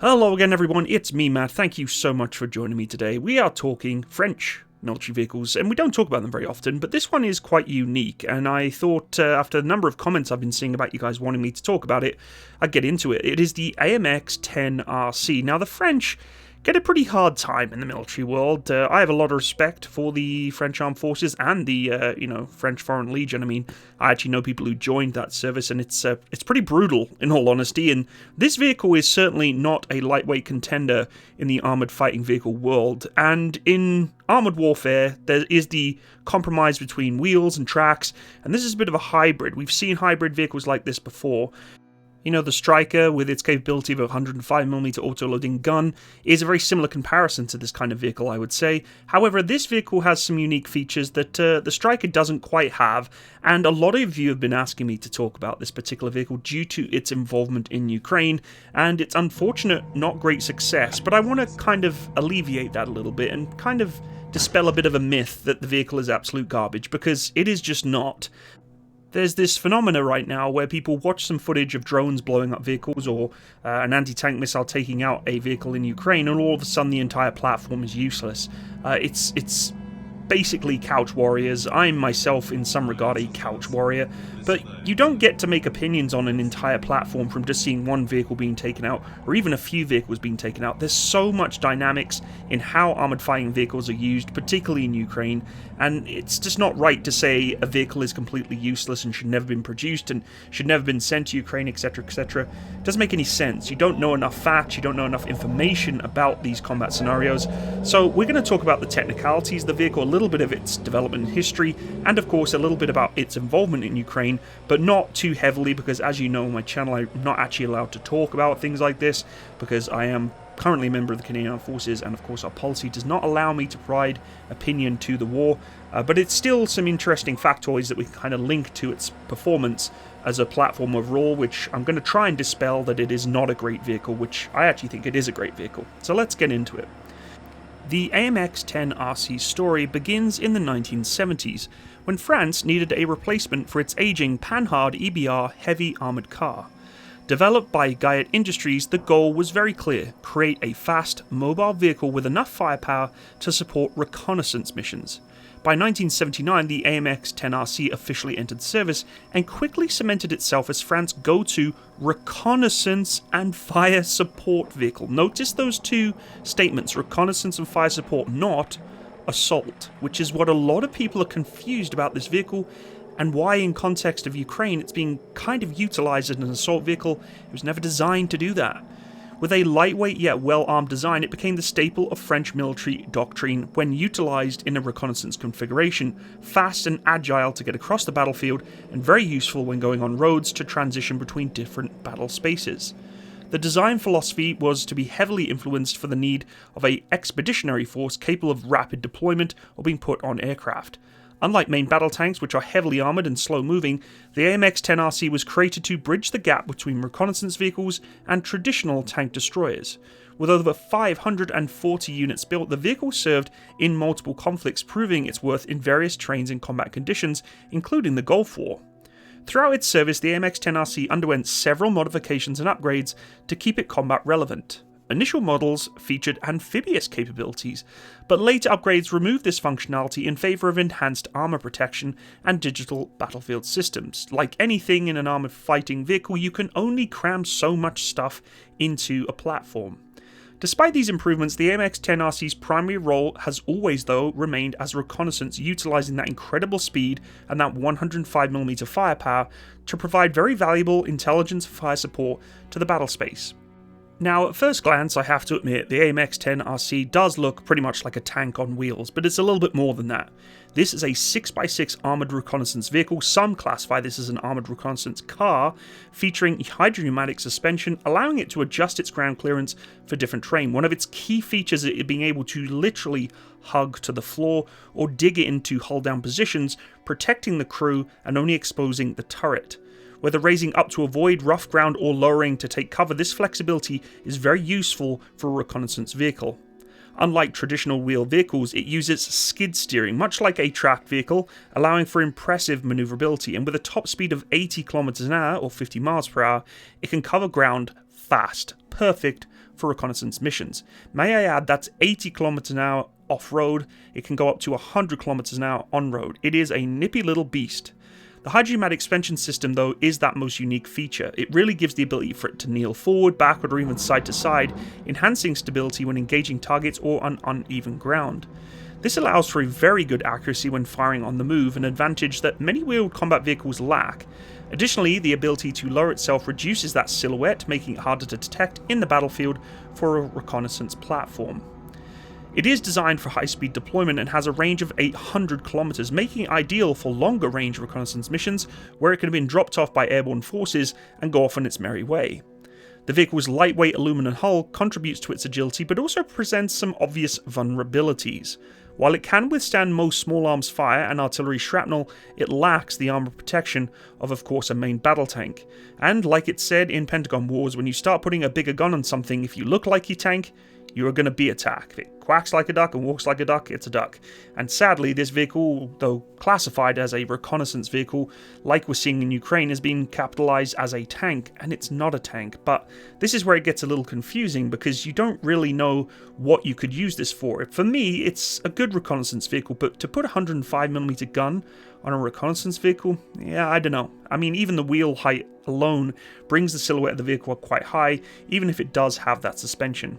Hello again everyone, it's me Matt, thank you so much for joining me today. We are talking French military vehicles, and we don't talk about them very often, but this one is quite unique, and I thought after the number of comments I've been seeing about you guys wanting me to talk about it, I'd get into it. It is the AMX-10 RC. Now the French get a pretty hard time in the military world. I have a lot of respect for the French Armed Forces and the, French Foreign Legion. I mean, I actually know people who joined that service, and it's pretty brutal, in all honesty, and this vehicle is certainly not a lightweight contender in the armoured fighting vehicle world, and in armoured warfare, there is the compromise between wheels and tracks, and this is a bit of a hybrid. We've seen hybrid vehicles like this before. You know, the Striker, with its capability of a 105mm auto-loading gun, is a very similar comparison to this kind of vehicle, I would say. However, this vehicle has some unique features that the Striker doesn't quite have, and a lot of you have been asking me to talk about this particular vehicle due to its involvement in Ukraine, and its unfortunate, not great success. But I want to kind of alleviate that a little bit, and kind of dispel a bit of a myth that the vehicle is absolute garbage, because it is just not. There's this phenomena right now where people watch some footage of drones blowing up vehicles or an anti-tank missile taking out a vehicle in Ukraine, and all of a sudden the entire platform is useless. It's basically couch warriors. I'm myself in some regard a couch warrior, but you don't get to make opinions on an entire platform from just seeing one vehicle being taken out or even a few vehicles being taken out. There's so much dynamics in how armoured fighting vehicles are used, particularly in Ukraine, and it's just not right to say a vehicle is completely useless and should never been produced and should never been sent to Ukraine, etc, etc. It doesn't make any sense. You don't know enough facts, you don't know enough information about these combat scenarios. So we're going to talk about the technicalities of the vehicle, a little bit of its development history, and of course a little bit about its involvement in Ukraine, but not too heavily, because as you know on my channel I'm not actually allowed to talk about things like this because I am currently a member of the Canadian Armed Forces, and of course our policy does not allow me to provide opinion to the war, but it's still some interesting factoids that we can kind of link to its performance as a platform overall, which I'm going to try and dispel that it is not a great vehicle, which I actually think it is a great vehicle. So let's get into it. The AMX-10 RC story begins in the 1970s, when France needed a replacement for its aging Panhard EBR heavy armoured car. Developed by Guyot Industries, the goal was very clear: create a fast, mobile vehicle with enough firepower to support reconnaissance missions. By 1979, the AMX-10 RC officially entered service and quickly cemented itself as France's go-to reconnaissance and fire support vehicle. Notice those two statements, reconnaissance and fire support, not assault, which is what a lot of people are confused about this vehicle, and why in context of Ukraine it's being kind of utilised as an assault vehicle. It was never designed to do that. With a lightweight yet well-armed design, it became the staple of French military doctrine when utilised in a reconnaissance configuration, fast and agile to get across the battlefield, and very useful when going on roads to transition between different battle spaces. The design philosophy was to be heavily influenced for the need of an expeditionary force capable of rapid deployment or being put on aircraft. Unlike main battle tanks, which are heavily armoured and slow-moving, the AMX-10 RC was created to bridge the gap between reconnaissance vehicles and traditional tank destroyers. With over 540 units built, the vehicle served in multiple conflicts, proving its worth in various terrains and combat conditions, including the Gulf War. Throughout its service, the AMX-10 RC underwent several modifications and upgrades to keep it combat relevant. Initial models featured amphibious capabilities, but later upgrades removed this functionality in favour of enhanced armour protection and digital battlefield systems. Like anything in an armoured fighting vehicle, you can only cram so much stuff into a platform. Despite these improvements, the AMX-10 RC's primary role has always, though, remained as reconnaissance, utilising that incredible speed and that 105mm firepower to provide very valuable intelligence and fire support to the battle space. Now, at first glance, I have to admit, the AMX-10 RC does look pretty much like a tank on wheels, but it's a little bit more than that. This is a 6x6 armoured reconnaissance vehicle. Some classify this as an armoured reconnaissance car, featuring hydropneumatic suspension, allowing it to adjust its ground clearance for different terrain. One of its key features is it being able to literally hug to the floor or dig it into hull-down positions, protecting the crew and only exposing the turret. Whether raising up to avoid rough ground or lowering to take cover, this flexibility is very useful for a reconnaissance vehicle. Unlike traditional wheel vehicles, it uses skid steering, much like a tracked vehicle, allowing for impressive manoeuvrability, and with a top speed of 80 km an hour or 50 miles per hour, it can cover ground fast, perfect for reconnaissance missions. May I add, that's 80 kilometers an hour off-road. It can go up to 100 kilometers an hour on-road. It is a nippy little beast. The hydromatic suspension system, though, is that most unique feature. It really gives the ability for it to kneel forward, backward, or even side to side, enhancing stability when engaging targets or on uneven ground. This allows for a very good accuracy when firing on the move, an advantage that many wheeled combat vehicles lack. Additionally, the ability to lower itself reduces that silhouette, making it harder to detect in the battlefield for a reconnaissance platform. It is designed for high-speed deployment and has a range of 800 kilometers, making it ideal for longer-range reconnaissance missions where it could have been dropped off by airborne forces and go off on its merry way. The vehicle's lightweight aluminum hull contributes to its agility, but also presents some obvious vulnerabilities. While it can withstand most small arms fire and artillery shrapnel, it lacks the armor protection of course, a main battle tank. And like it said in Pentagon Wars, when you start putting a bigger gun on something, if you look like your tank, you are going to be attacked. If it quacks like a duck and walks like a duck, it's a duck. And sadly, this vehicle, though classified as a reconnaissance vehicle, like we're seeing in Ukraine, has been capitalized as a tank, and it's not a tank. But this is where it gets a little confusing, because you don't really know what you could use this for. For me, it's a good reconnaissance vehicle, but to put a 105mm gun on a reconnaissance vehicle, yeah, I don't know. I mean, even the wheel height alone brings the silhouette of the vehicle up quite high, even if it does have that suspension.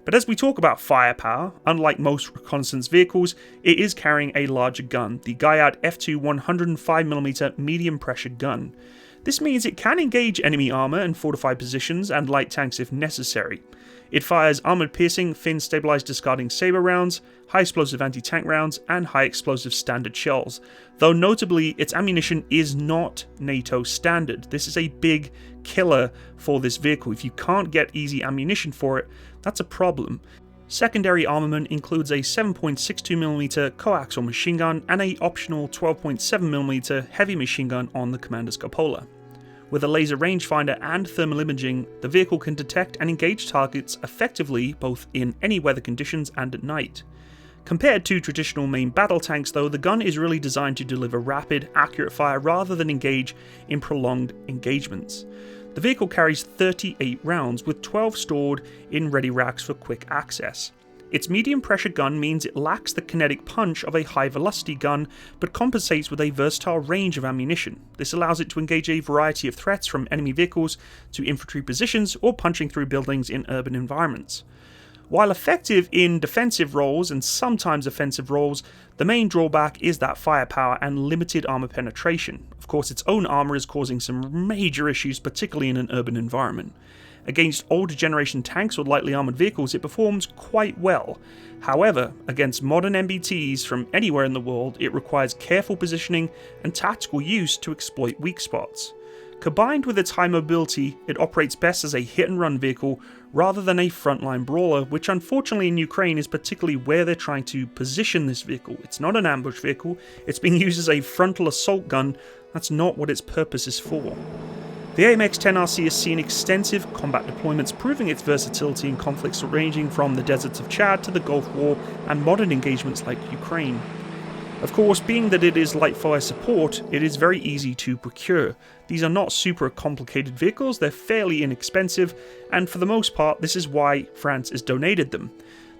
But as we talk about firepower, unlike most reconnaissance vehicles, it is carrying a larger gun, the Guyad F2 105mm medium pressure gun. This means it can engage enemy armor and fortified positions and light tanks if necessary. It fires armored piercing, fin stabilized discarding saber rounds, high explosive anti-tank rounds, and high explosive standard shells, though notably its ammunition is not NATO standard. This is a big killer for this vehicle. If you can't get easy ammunition for it, that's a problem. Secondary armament includes a 7.62mm coaxial machine gun and a optional 12.7mm heavy machine gun on the commander's cupola. With a laser rangefinder and thermal imaging, the vehicle can detect and engage targets effectively both in any weather conditions and at night. Compared to traditional main battle tanks though, the gun is really designed to deliver rapid, accurate fire rather than engage in prolonged engagements. The vehicle carries 38 rounds, with 12 stored in ready racks for quick access. Its medium pressure gun means it lacks the kinetic punch of a high velocity gun, but compensates with a versatile range of ammunition. This allows it to engage a variety of threats, from enemy vehicles to infantry positions or punching through buildings in urban environments. While effective in defensive roles and sometimes offensive roles, the main drawback is that firepower and limited armor penetration. Of course, its own armor is causing some major issues, particularly in an urban environment. Against older generation tanks or lightly armored vehicles, it performs quite well. However, against modern MBTs from anywhere in the world, it requires careful positioning and tactical use to exploit weak spots. Combined with its high mobility, it operates best as a hit-and-run vehicle rather than a frontline brawler, which unfortunately in Ukraine is particularly where they're trying to position this vehicle. It's not an ambush vehicle, it's being used as a frontal assault gun. That's not what its purpose is for. The AMX-10 RC has seen extensive combat deployments, proving its versatility in conflicts ranging from the deserts of Chad to the Gulf War and modern engagements like Ukraine. Of course, being that it is light fire support, it is very easy to procure. These are not super complicated vehicles, they're fairly inexpensive, and for the most part, this is why France has donated them.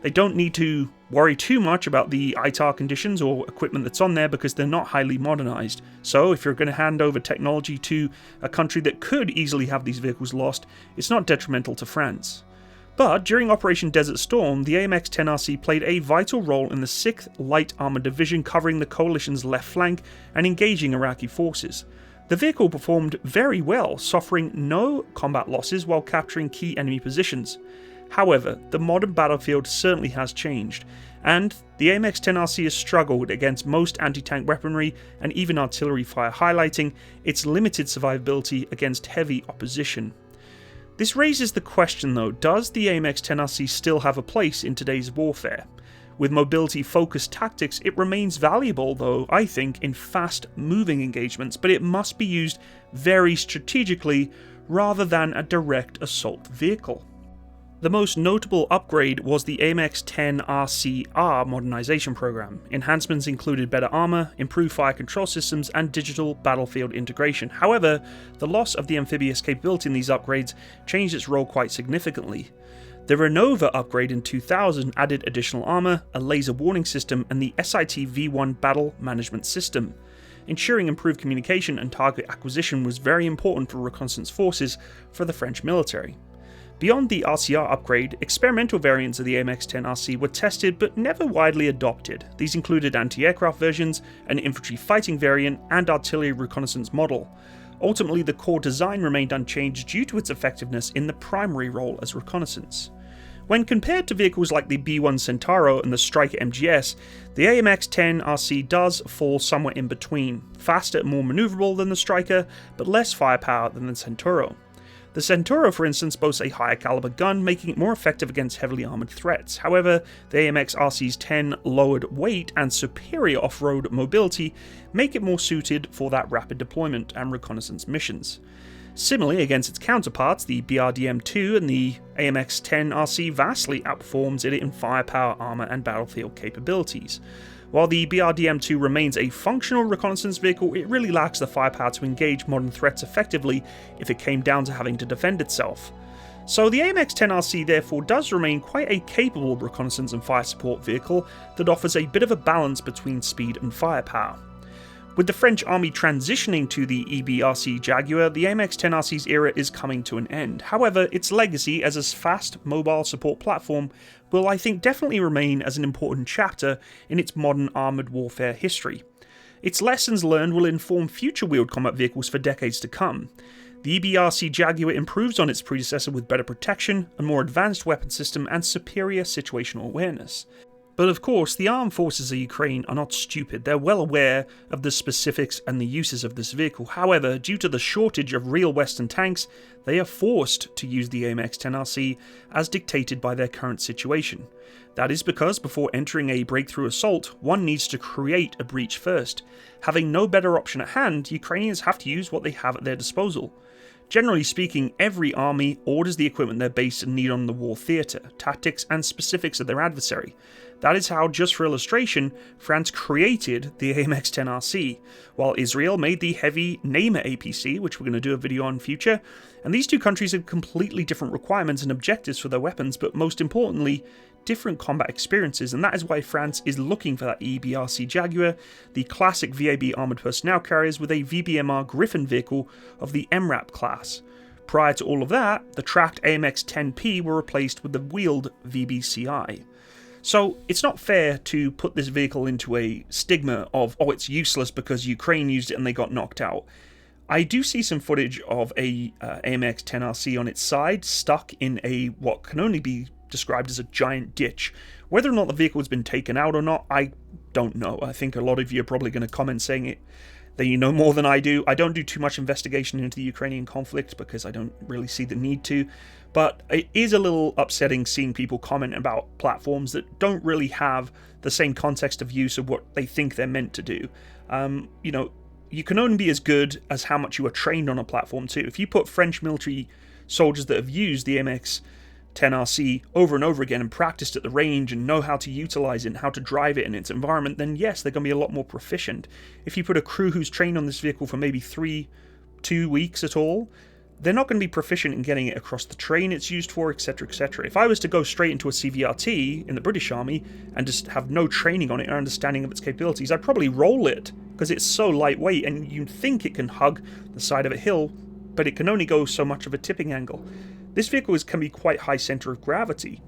They don't need to worry too much about the ITAR conditions or equipment that's on there because they're not highly modernized. So if you're going to hand over technology to a country that could easily have these vehicles lost, it's not detrimental to France. But during Operation Desert Storm, the AMX-10 RC played a vital role in the 6th Light Armored Division, covering the coalition's left flank and engaging Iraqi forces. The vehicle performed very well, suffering no combat losses while capturing key enemy positions. However, the modern battlefield certainly has changed, and the AMX-10 RC has struggled against most anti-tank weaponry and even artillery fire, highlighting its limited survivability against heavy opposition. This raises the question though, does the AMX-10 RC still have a place in today's warfare? With mobility-focused tactics, it remains valuable though, I think, in fast-moving engagements, but it must be used very strategically rather than a direct assault vehicle. The most notable upgrade was the AMX-10 RC modernization program. Enhancements included better armor, improved fire control systems, and digital battlefield integration. However, the loss of the amphibious capability in these upgrades changed its role quite significantly. The Renova upgrade in 2000 added additional armour, a laser warning system, and the SIT V1 battle management system. Ensuring improved communication and target acquisition was very important for reconnaissance forces for the French military. Beyond the RCR upgrade, experimental variants of the AMX-10 RC were tested but never widely adopted. These included anti-aircraft versions, an infantry fighting variant, and artillery reconnaissance model. Ultimately, the core design remained unchanged due to its effectiveness in the primary role as reconnaissance. When compared to vehicles like the B-1 Centauro and the Striker MGS, the AMX-10 RC does fall somewhere in between, faster and more manoeuvrable than the Striker, but less firepower than the Centauro. The Centauro, for instance, boasts a higher caliber gun, making it more effective against heavily armoured threats. However, the AMX RC's 10 lowered weight and superior off-road mobility make it more suited for that rapid deployment and reconnaissance missions. Similarly, against its counterparts, the BRDM-2 and the AMX-10 RC vastly outperforms it in firepower, armour and battlefield capabilities. While the BRDM-2 remains a functional reconnaissance vehicle, it really lacks the firepower to engage modern threats effectively if it came down to having to defend itself. So the AMX-10 RC therefore does remain quite a capable reconnaissance and fire support vehicle that offers a bit of a balance between speed and firepower. With the French army transitioning to the EBRC Jaguar, the AMX-10 RC's era is coming to an end. However, its legacy as a fast mobile support platform will, I think, definitely remain as an important chapter in its modern armoured warfare history. Its lessons learned will inform future wheeled combat vehicles for decades to come. The EBRC Jaguar improves on its predecessor with better protection, a more advanced weapon system, and superior situational awareness. But of course, the armed forces of Ukraine are not stupid. They're well aware of the specifics and the uses of this vehicle. However, due to the shortage of real Western tanks, they are forced to use the AMX-10 RC as dictated by their current situation. That is because before entering a breakthrough assault, one needs to create a breach first. Having no better option at hand, Ukrainians have to use what they have at their disposal. Generally speaking, every army orders the equipment they're based and need on the war theatre, tactics and specifics of their adversary. That is how, just for illustration, France created the AMX-10 RC, while Israel made the heavy Namer APC, which we're going to do a video on in future, and these two countries have completely different requirements and objectives for their weapons, but most importantly, different combat experiences, and that is why France is looking for that EBRC Jaguar, the classic VAB armoured personnel carriers with a VBMR Griffin vehicle of the MRAP class. Prior to all of that, the tracked AMX-10P were replaced with the wheeled VBCI. So it's not fair to put this vehicle into a stigma of, oh, it's useless because Ukraine used it and they got knocked out. I do see some footage of a AMX-10 RC on its side, stuck in a what can only be described as a giant ditch. Whether or not the vehicle has been taken out or not, I don't know. I think a lot of you are probably going to comment saying that you know more than I do. I don't do too much investigation into the Ukrainian conflict because I don't really see the need to. But it is a little upsetting seeing people comment about platforms that don't really have the same context of use of what they think they're meant to do. You can only be as good as how much you are trained on a platform too. If you put French military soldiers that have used the AMX-10 RC over and over again and practiced at the range and know how to utilize it and how to drive it in its environment, then yes, they're going to be a lot more proficient. If you put a crew who's trained on this vehicle for maybe 2 weeks at all, they're not going to be proficient in getting it across the terrain it's used for, etc, etc. If I was to go straight into a CVRT in the British Army and just have no training on it or understanding of its capabilities, I'd probably roll it because it's so lightweight and you'd think it can hug the side of a hill, but it can only go so much of a tipping angle. This vehicle can be quite high center of gravity.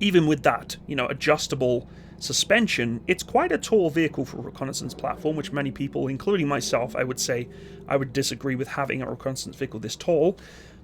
Even with that, adjustable suspension, it's quite a tall vehicle for a reconnaissance platform, which many people, including myself, I would say I would disagree with having a reconnaissance vehicle this tall,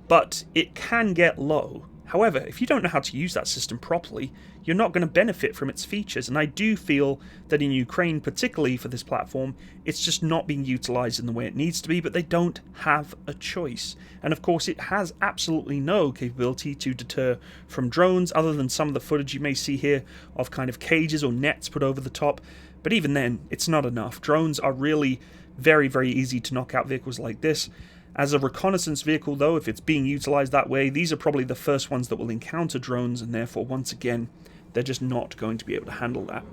but it can get low. However, if you don't know how to use that system properly, you're not going to benefit from its features, and I do feel that in Ukraine, particularly for this platform, it's just not being utilized in the way it needs to be, but they don't have a choice. And of course, it has absolutely no capability to deter from drones, other than some of the footage you may see here of kind of cages or nets put over the top, but even then, it's not enough. Drones are really very, very easy to knock out vehicles like this. As a reconnaissance vehicle, though, if it's being utilized that way, these are probably the first ones that will encounter drones, and therefore, once again, they're just not going to be able to handle that.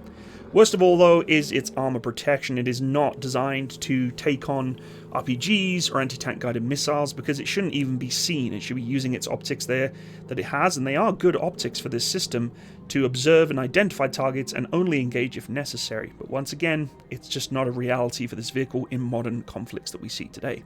Worst of all, though, is its armor protection. It is not designed to take on RPGs or anti-tank guided missiles because it shouldn't even be seen. It should be using its optics there that it has, and they are good optics for this system to observe and identify targets and only engage if necessary. But once again, it's just not a reality for this vehicle in modern conflicts that we see today.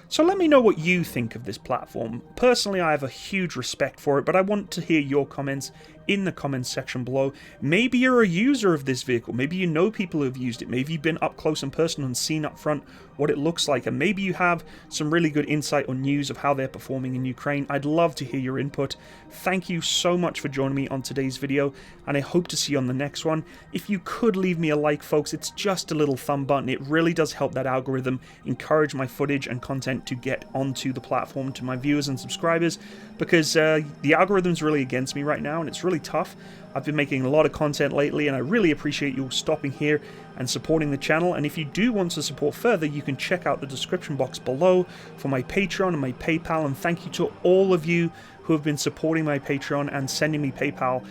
So let me know what you think of this platform. Personally, I have a huge respect for it, but I want to hear your comments in the comments section below. Maybe you're a user of this vehicle. Maybe you know people who have used it. Maybe you've been up close and personal and seen up front what it looks like. And maybe you have some really good insight or news of how they're performing in Ukraine. I'd love to hear your input. Thank you so much for joining me on today's video, and I hope to see you on the next one. If you could leave me a like, folks, it's just a little thumb button. It really does help that algorithm encourage my footage and content to get onto the platform to my viewers and subscribers, because the algorithm's really against me right now, and it's really tough. I've been making a lot of content lately, and I really appreciate you stopping here and supporting the channel. And if you do want to support further, you can check out the description box below for my Patreon and my PayPal. And thank you to all of you who have been supporting my Patreon and sending me PayPal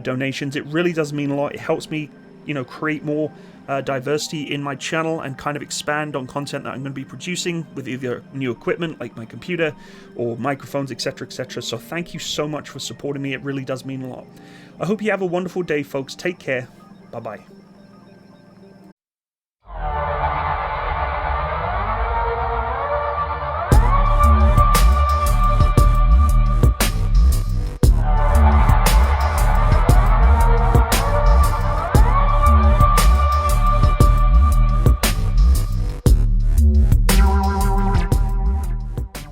donations. It really does mean a lot. It helps me, create more diversity in my channel and kind of expand on content that I'm going to be producing with either new equipment like my computer or microphones, etc, etc. So thank you so much for supporting me. It really does mean a lot. I hope you have a wonderful day, folks. Take care. Bye bye.